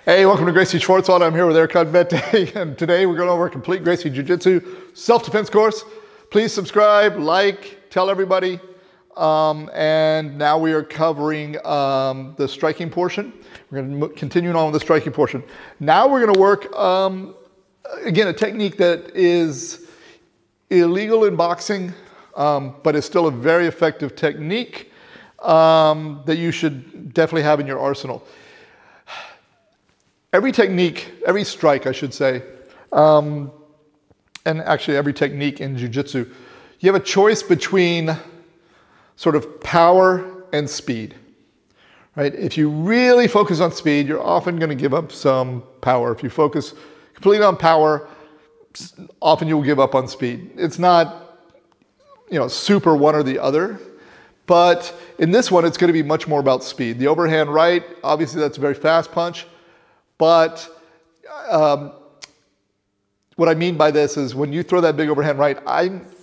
Hey, welcome to Gracie Schwarzwald. I'm here with Eric Mete, and today we're going over a complete Gracie Jiu-Jitsu Self-Defense Course. Please subscribe, like, tell everybody. And now we are covering the striking portion. We're going to continue on with the striking portion. Now we're going to work, again, a technique that is illegal in boxing, but is still a very effective technique that you should definitely have in your arsenal. Every technique, every strike, I should say, and actually every technique in jiu-jitsu, you have a choice between sort of power and speed, right? If you really focus on speed, you're often going to give up some power. If you focus completely on power, often you'll give up on speed. It's not, super one or the other, but in this one, it's going to be much more about speed. The overhand right, obviously that's a very fast punch. But what I mean by this is when you throw that big overhand right,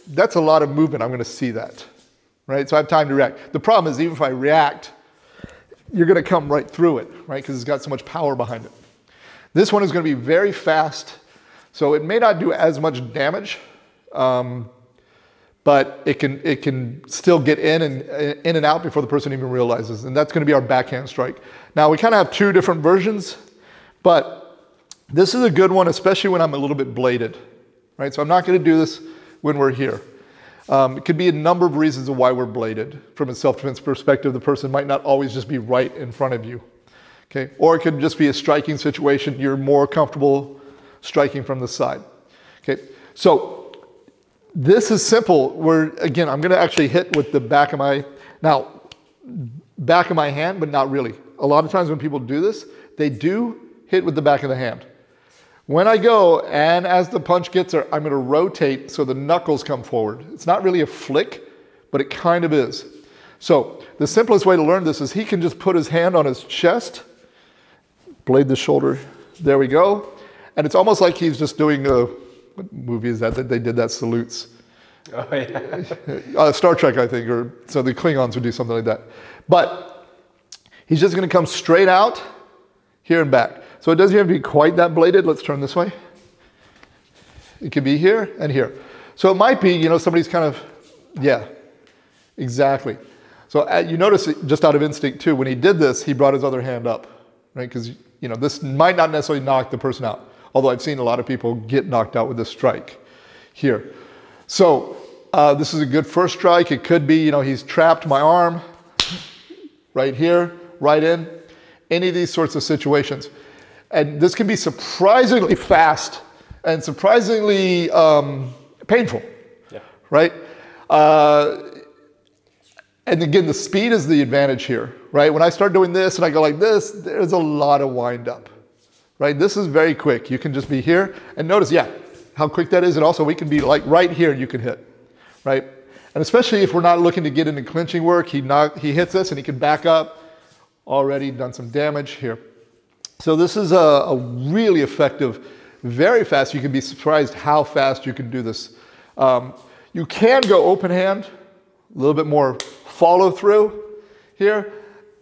that's a lot of movement. I'm going to see that, right? So I have time to react. The problem is even if I react, you're going to come right through it, right? Because it's got so much power behind it. This one is going to be very fast, so it may not do as much damage, but it can still get in and out before the person even realizes, and that's going to be our backhand strike. Now we kind of have two different versions. But this is a good one, especially when I'm a little bit bladed, right? So I'm not going to do this when we're here. It could be a number of reasons of why we're bladed. From a self-defense perspective, the person might not always just be right in front of you, okay? Or it could just be a striking situation. You're more comfortable striking from the side, okay? So this is simple. Again, I'm going to actually hit with the back of my hand, but not really. A lot of times when people do this, they do hit with the back of the hand. When I go, and as the punch gets there, I'm going to rotate so the knuckles come forward. It's not really a flick, but it kind of is. So the simplest way to learn this is he can just put his hand on his chest, blade the shoulder, there we go. And it's almost like he's just doing what movie is that they did that, Salutes? Oh, yeah. Star Trek, I think, or so the Klingons would do something like that. But he's just going to come straight out, here and back. So it doesn't have to be quite that bladed. Let's turn this way. It could be here and here. So it might be, somebody's kind of, yeah, exactly. So you notice it just out of instinct too, when he did this, he brought his other hand up, right? Because, this might not necessarily knock the person out. Although I've seen a lot of people get knocked out with this strike here. So this is a good first strike. It could be, he's trapped my arm right here, right in. Any of these sorts of situations. And this can be surprisingly fast and surprisingly painful, yeah. Right? And again, the speed is the advantage here, right? When I start doing this and I go like this, there's a lot of wind up, right? This is very quick. You can just be here and notice, yeah, how quick that is. And also we can be like right here and you can hit, right? And especially if we're not looking to get into clinching work, he hits this and he can back up. Already done some damage here. So this is a really effective, very fast. You can be surprised how fast you can do this. You can go open hand, a little bit more follow through here.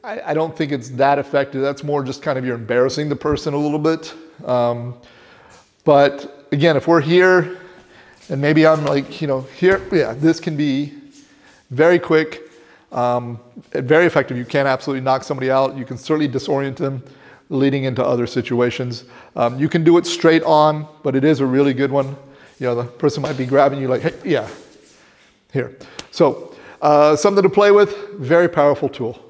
I don't think it's that effective. That's more just kind of you're embarrassing the person a little bit. But again, if we're here and maybe I'm like, here, yeah, this can be very quick. Very effective. You can absolutely knock somebody out. You can certainly disorient them leading into other situations. You can do it straight on, but it is a really good one. The person might be grabbing you like, hey, yeah, here. So something to play with, very powerful tool.